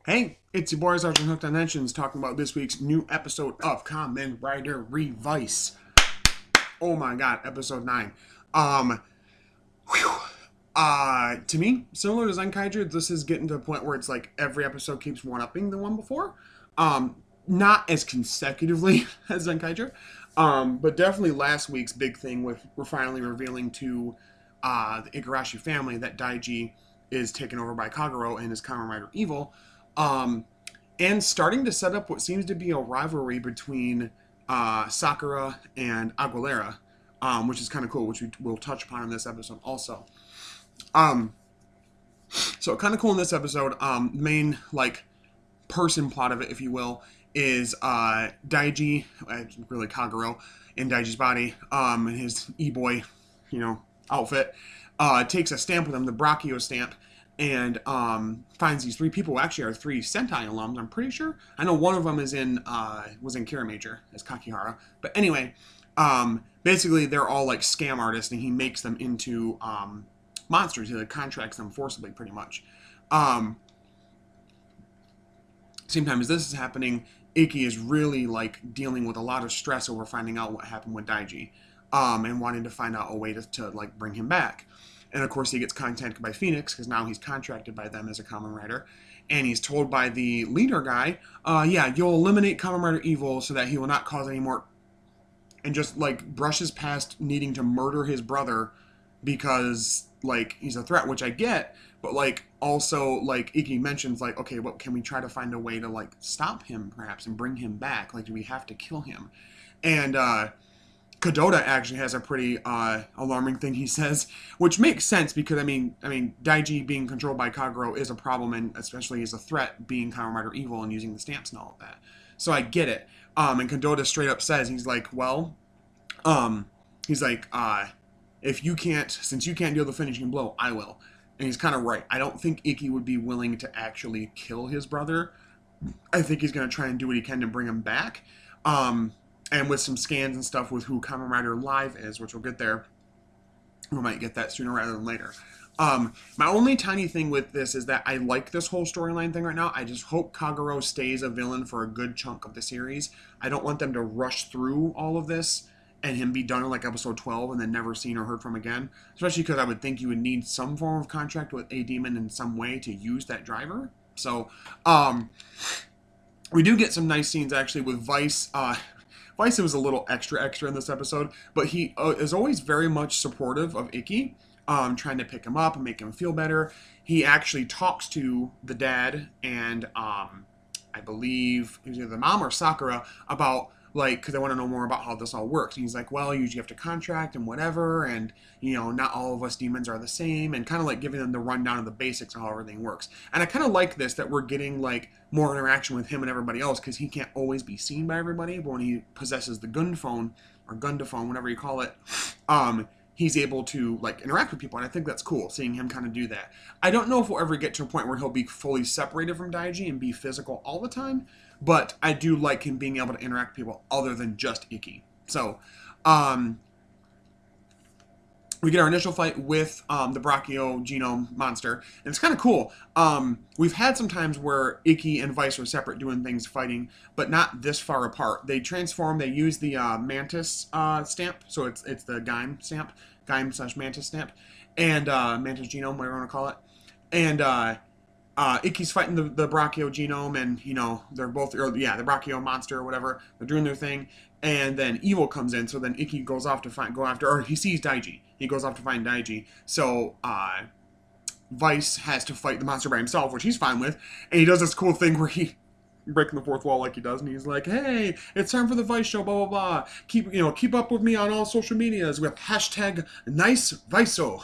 Hey, it's your boy Sergeant Hooked on Engines talking about this week's new episode of Kamen Rider Revice. Oh my god, episode 9. Um, whew. To me, similar to Zenkaiger, this is getting to a point where it's like every episode keeps one-upping the one before. Not as consecutively as Zenkaiger, but definitely last week's big thing with we're finally revealing to the Igarashi family that Daiji is taken over by Kagero and is Kamen Rider Evil. Um, and starting to set up what seems to be a rivalry between Sakura and Aguilera, which is kind of cool, which we will touch upon in this episode also. Um, so kind of cool in this episode. Main like person plot of it, if you will, is Daiji, really Kagero, in Daiji's body, his e-boy, outfit, takes a stamp with him, the Brachio stamp, and finds these three people who actually are three Sentai alums. I'm pretty sure. I know one of them is in was in Kira Major as Kakihara, but anyway, basically they're all like scam artists, and he makes them into monsters. He like contracts them forcibly, pretty much. Same time as this is happening, Iki is really like dealing with a lot of stress over finding out what happened with Daiji, and wanting to find out a way to like bring him back. And of course, he gets contacted by Phoenix because now he's contracted by them as a Kamen Rider, and he's told by the leader guy, "Yeah, you'll eliminate Kamen Rider Evil so that he will not cause any more." And just like brushes past needing to murder his brother because like he's a threat, which I get, but like also like Iki mentions like, okay, well, can we try to find a way to like stop him perhaps and bring him back? Like, do we have to kill him? And Kadota actually has a pretty alarming thing he says, which makes sense because I mean Daiji being controlled by Kagero is a problem, and especially as a threat being Kamen Rider Evil and using the stamps and all of that. So I get it. And Kadota straight up says he's like, well, um, he's like, if you can't, since you can't deal the finishing blow, I will. And he's kind of right. I don't think Iki would be willing to actually kill his brother. I think he's going to try and do what he can to bring him back. And with some scans and stuff with who Kamen Rider Live is, which we'll get there, we might get that sooner rather than later. My only tiny thing with this is that I like this whole storyline thing right now. I just hope Kagero stays a villain for a good chunk of the series. I don't want them to rush through all of this and him be done in like episode 12 and then never seen or heard from again. Especially because I would think you would need some form of contract with a demon in some way to use that driver. So, we do get some nice scenes actually with Vice. Vice was a little extra in this episode, but he is always very much supportive of Iki, trying to pick him up and make him feel better. He actually talks to the dad and I believe it was either the mom or Sakura about like because they want to know more about how this all works. And he's like, well, you usually have to contract and whatever, and not all of us demons are the same, and kind of like giving them the rundown of the basics of how everything works. And I kind of like this that we're getting like more interaction with him and everybody else because he can't always be seen by everybody, but when he possesses the gun phone or Gundaphone, whatever you call it, he's able to like interact with people, and I think that's cool seeing him kind of do that. I don't know if we'll ever get to a point where he'll be fully separated from Daiji and be physical all the time, but I do like him being able to interact with people other than just Iki. So, we get our initial fight with the Brachio genome monster, and it's kind of cool. We've had some times where Iki and Vice are separate doing things fighting, but not this far apart. They transform, they use the Mantis stamp, so it's the Gaim stamp, Gaim/Mantis stamp, and Mantis genome, whatever you want to call it. And Iki's fighting the Brachio genome, and they're both, or yeah, the Brachio monster or whatever. They're doing their thing, and then Evil comes in. So then Iki goes off to go after, or he sees Daiji. He goes off to find Daiji. So Vice has to fight the monster by himself, which he's fine with, and he does this cool thing where he breaking the fourth wall like he does, and he's like, "Hey, it's time for the Vice show, blah blah blah. Keep up with me on all social medias with hashtag nice Viceo."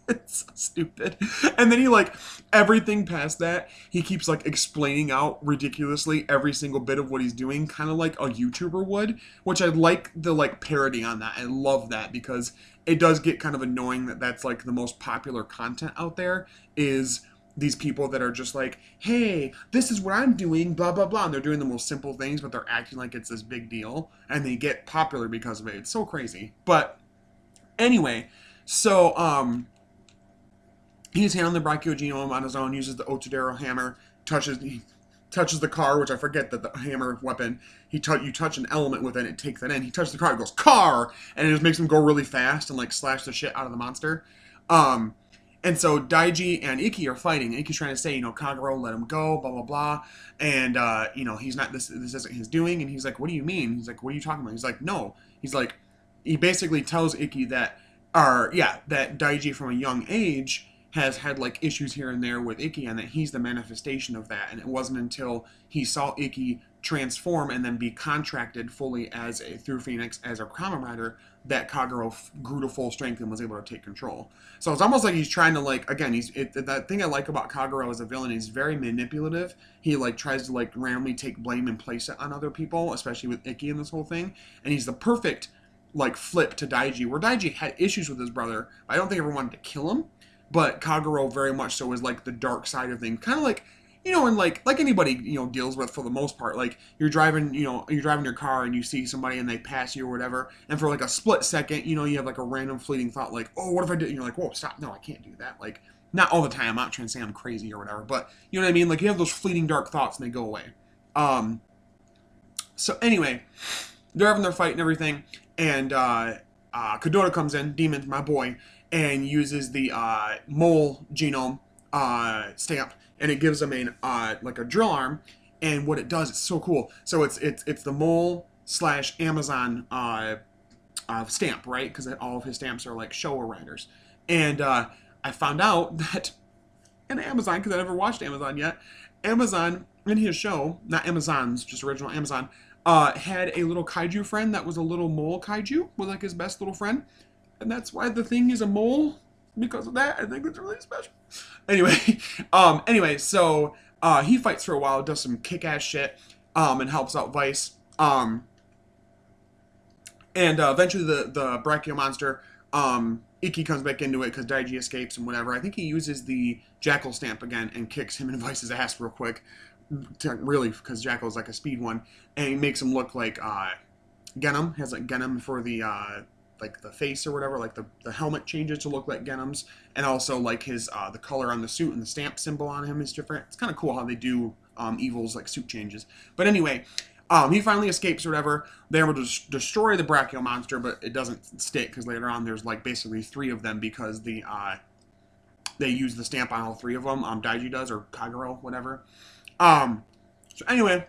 It's so stupid. And then he like everything past that, he keeps like explaining out ridiculously every single bit of what he's doing, kind of like a YouTuber would, which I like the like parody on that. I love that because it does get kind of annoying that that's like the most popular content out there is these people that are just like, hey, this is what I'm doing, blah, blah, blah. And they're doing the most simple things, but they're acting like it's this big deal. And they get popular because of it. It's so crazy. But anyway, so, he's handling the Brachio genome on his own, uses the Otodero hammer, he touches the car, which I forget that the hammer weapon, you touch an element with it, it takes it in. He touches the car, it goes car, and it just makes him go really fast and like slash the shit out of the monster. Um, and so Daiji and Ikki are fighting. Ikki's trying to say, Kagero, let him go, blah blah blah, and he's not this isn't his doing. And he's like, what do you mean? He's like, what are you talking about? He's like, no. He's like, he basically tells Ikki that, that Daiji from a young age has had like issues here and there with Ikki, and that he's the manifestation of that. And it wasn't until he saw Ikki transform and then be contracted fully through Phoenix as a Kamen Rider that Kagero grew to full strength and was able to take control. So it's almost like he's trying to like, again, that thing I like about Kagero as a villain, he's very manipulative. He like tries to like randomly take blame and place it on other people, especially with Ikki and this whole thing. And he's the perfect like flip to Daiji, where Daiji had issues with his brother. I don't think everyone wanted to kill him, but Kagero very much so is like the dark side of things, kind of like, and like anybody deals with for the most part. Like you're driving your car and you see somebody and they pass you or whatever, and for like a split second, you have like a random fleeting thought like, oh, what if I did? And you're like, whoa, stop, no, I can't do that. Like not all the time. I'm not trying to say I'm crazy or whatever, but you know what I mean. Like you have those fleeting dark thoughts and they go away. So anyway, they're having their fight and everything, and Kadota comes in, Demon, my boy, and uses the mole genome stamp, and it gives him like a drill arm. And what it does, it's so cool. So it's the mole / Amazon stamp, right? Because all of his stamps are like Showa riders. And I found out that in Amazon, because I never watched Amazon yet, Amazon in his show, not Amazon's, just original Amazon, had a little kaiju friend that was a little mole kaiju, was like his best little friend. And that's why the thing is a mole, because of that. I think it's really special. Anyway, so he fights for a while, does some kick-ass shit, and helps out Vice. And eventually the Brachio monster, Ikki comes back into it because Daiji escapes and whatever. I think he uses the Jackal stamp again and kicks him and Vice's ass real quick. Really, because Jackal is like a speed one, and he makes him look like Genom. Has like Genom for the like the face or whatever, like the helmet changes to look like Genom's, and also like his the color on the suit and the stamp symbol on him is different. It's kind of cool how they do Evil's like suit changes. But anyway, he finally escapes or whatever. They're able to destroy the Brachio monster, but it doesn't stick because later on there's like basically 3 of them because they use the stamp on all 3 of them. Daiji does, or Kagero, whatever. So anyway,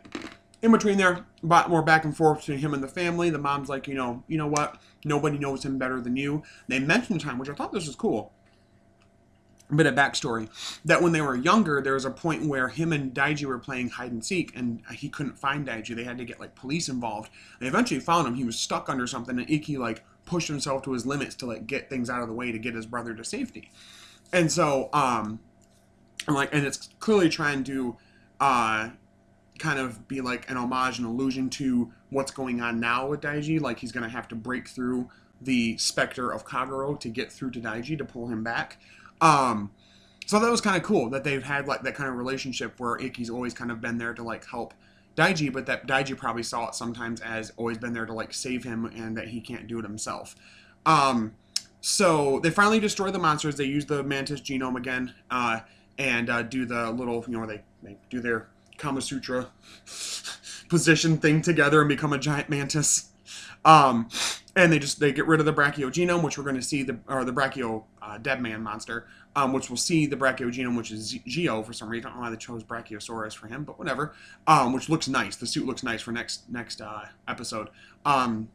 in between there, a lot more back and forth between him and the family. The mom's like, you know what? Nobody knows him better than you. They mentioned the time, which I thought this was cool. A bit of backstory, that when they were younger, there was a point where him and Daiji were playing hide and seek, and he couldn't find Daiji. They had to get like police involved. They eventually found him. He was stuck under something, and Ikki like pushed himself to his limits to like get things out of the way to get his brother to safety. And so, and it's clearly trying to kind of be like an homage and allusion to what's going on now with Daiji. Like he's going to have to break through the specter of Kagero to get through to Daiji to pull him back. So that was kind of cool that they've had like that kind of relationship where Ikki's always kind of been there to like help Daiji, but that Daiji probably saw it sometimes as always been there to like save him and that he can't do it himself. So they finally destroy the monsters. They use the Mantis genome again, and do the little, they do their Kama Sutra position thing together and become a giant mantis. And they get rid of the Brachio genome, which we're going to see the Brachio dead man monster, which we'll see the Brachio genome, which is Geo for some reason. I don't know why they chose Brachiosaurus for him, but whatever. Which looks nice. The suit looks nice for next episode. And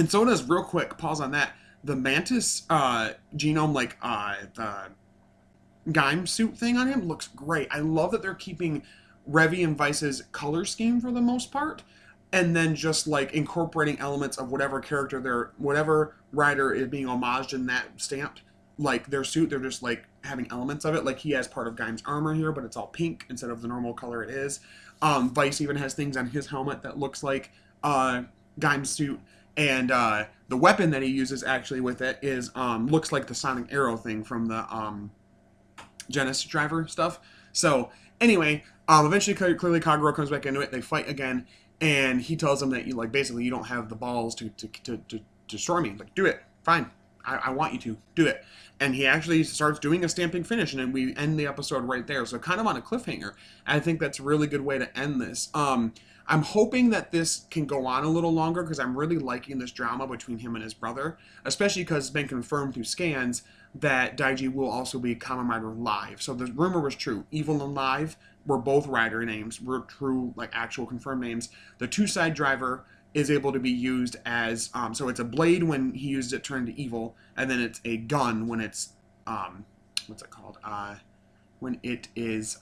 so does, real quick, pause on that, the Mantis genome, like the Gaim suit thing on him looks great. I love that they're keeping Revi and Vice's color scheme for the most part, and then just like incorporating elements of whatever character whatever rider is being homaged in that stamped, like their suit, they're just like having elements of it. Like he has part of Gaim's armor here, but it's all pink instead of the normal color it is. Vice even has things on his helmet that looks like Gaim's suit, and the weapon that he uses actually with it is looks like the Sonic Arrow thing from the Genesis driver stuff. So anyway, eventually clearly Kagero comes back into it. They fight again, and he tells him that you don't have the balls to destroy me. Like, do it, fine, I want you to do it. And he actually starts doing a stamping finish, and then we end the episode right there. So kind of on a cliffhanger. I think that's a really good way to end this. I'm hoping that this can go on a little longer because I'm really liking this drama between him and his brother, especially because it's been confirmed through scans that Daiji will also be Kamen Rider Live. So the rumor was true. Evil and Live were both rider names, were true, like actual confirmed names. The two-side driver is able to be used as, so it's a blade when he used it turned to evil, and then it's a gun when it's, what's it called? When it is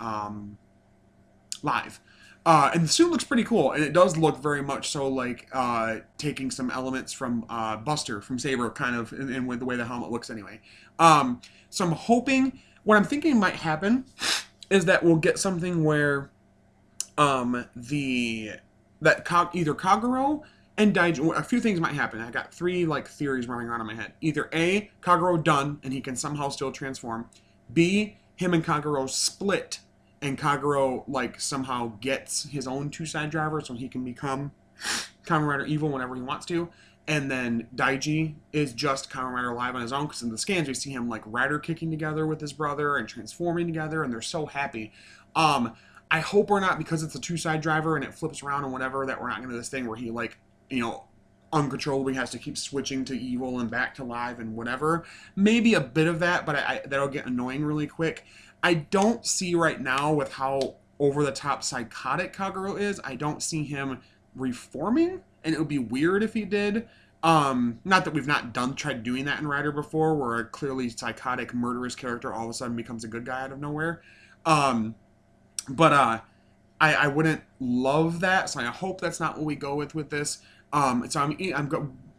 live. And the suit looks pretty cool, and it does look very much so like taking some elements from Buster, from Saber, kind of, in with the way the helmet looks anyway. So I'm hoping, what I'm thinking might happen is that we'll get something where either Kagero and Daiji, a few things might happen. I got three like theories running around in my head. Either A, Kagero done, and he can somehow still transform. B, him and Kagero split, and Kagero like somehow gets his own two-side driver so he can become Kamen Rider Evil whenever he wants to. And then Daiji is just Kamen Rider Live on his own, because in the scans we see him like rider kicking together with his brother and transforming together, and they're so happy. I hope we're not, because it's a two-side driver and it flips around and whatever, that we're not going to do this thing where he like, you know, uncontrollably has to keep switching to evil and back to live and whatever. Maybe a bit of that, but that'll get annoying really quick. I don't see right now, with how over-the-top psychotic Kagero is, I don't see him reforming, and it would be weird if he did. Not that we've not tried doing that in Rider before, where a clearly psychotic, murderous character all of a sudden becomes a good guy out of nowhere. But I wouldn't love that, so I hope that's not what we go with this. So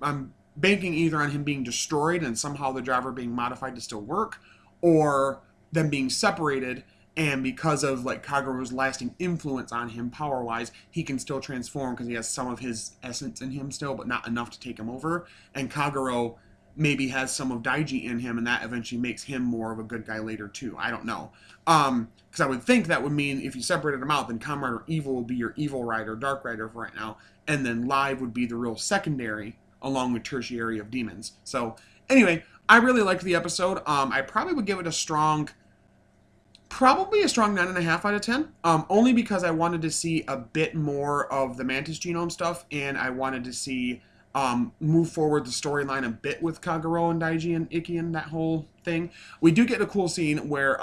I'm banking either on him being destroyed and somehow the driver being modified to still work, or them being separated, and because of like Kagero's lasting influence on him power-wise, he can still transform because he has some of his essence in him still, but not enough to take him over. And Kagero maybe has some of Daiji in him, and that eventually makes him more of a good guy later too. I don't know. Because I would think that would mean if you separated them out, then Kamen Rider Evil will be your evil rider, Dark Rider for right now, and then Live would be the real secondary, along with tertiary of demons. So anyway, I really liked the episode. I probably would give it probably a strong 9.5 out of 10. Only because I wanted to see a bit more of the Mantis genome stuff, and I wanted to see move forward the storyline a bit with Kagero and Daiji and Ikki and that whole thing. We do get a cool scene where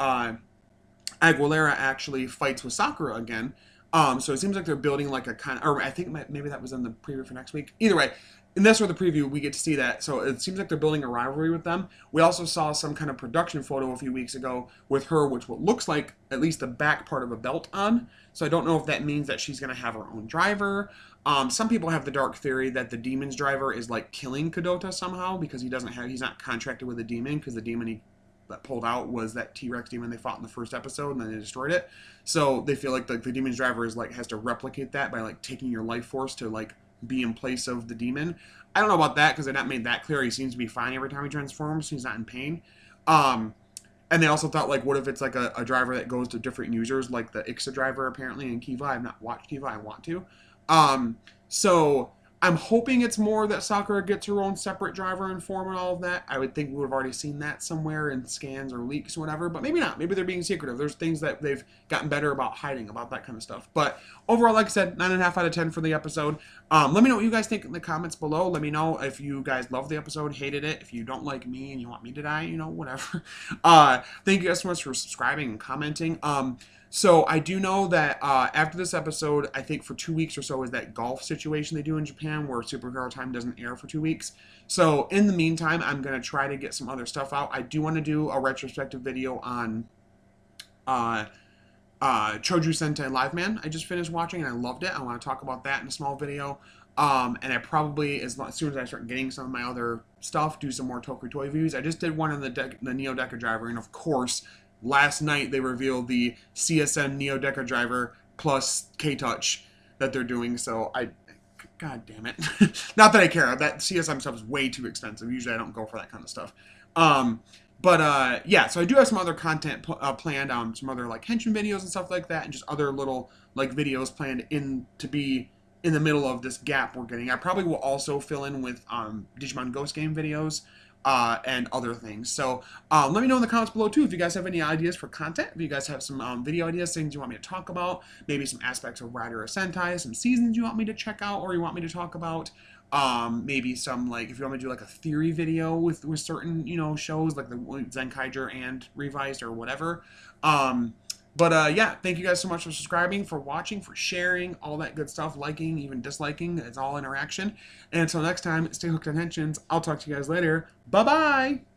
Aguilera actually fights with Sakura again. So it seems like they're building like a kind of, or I think maybe that was in the preview for next week. Either way, in this or the preview, we get to see that. So it seems like they're building a rivalry with them. We also saw some kind of production photo a few weeks ago with her, which what looks like at least the back part of a belt on. So I don't know if that means that she's going to have her own driver. Some people have the dark theory that the demon's driver is like killing Kadota somehow, because he's not contracted with a demon, because the demon that pulled out was that T-Rex demon they fought in the first episode, and then they destroyed it. So they feel like the demon's driver is like has to replicate that by like taking your life force to like be in place of the demon. I don't know about that, because they're not made that clear. He seems to be fine every time he transforms. He's not in pain. And they also thought, like, what if it's like a driver that goes to different users, like the Ixa driver apparently in Kiva. I've not watched Kiva. I want to. So I'm hoping it's more that Sakura gets her own separate driver and form and all of that. I would think we would have already seen that somewhere in scans or leaks or whatever, but maybe not. Maybe they're being secretive. There's things that they've gotten better about hiding about that kind of stuff. But overall, like I said, 9.5 out of 10 for the episode. Let me know what you guys think in the comments below. Let me know if you guys loved the episode, hated it. If you don't like me and you want me to die, you know, whatever. Thank you guys so much for subscribing and commenting. So I do know that after this episode, I think for 2 weeks or so is that golf situation they do in Japan where Superhero Time doesn't air for 2 weeks. So in the meantime, I'm going to try to get some other stuff out. I do want to do a retrospective video on Choju Sentai Live Man. I just finished watching and I loved it. I want to talk about that in a small video. And I probably, as soon as I start getting some of my other stuff, do some more Tokyo Toy views. I just did one on the Neo Deca driver, and of course, last night they revealed the CSM Neo Deca driver plus K-Touch that they're doing, so God damn it. Not that I care. That CSM stuff is way too expensive. Usually I don't go for that kind of stuff. Yeah, so I do have some other content planned on some other like henshin videos and stuff like that, and just other little like videos planned to be in the middle of this gap we're getting. I probably will also fill in with Digimon Ghost Game videos. and other things. So let me know in the comments below too if you guys have any ideas for content, if you guys have some video ideas, things you want me to talk about, maybe some aspects of Rider or Sentai, some seasons you want me to check out or you want me to talk about. Maybe some, like, if you want me to do like a theory video with certain, you know, shows like the Zenkaiger and Revised or whatever. But yeah, thank you guys so much for subscribing, for watching, for sharing, all that good stuff, liking, even disliking. It's all interaction. And until next time, stay hooked on Henshin's. I'll talk to you guys later. Bye-bye!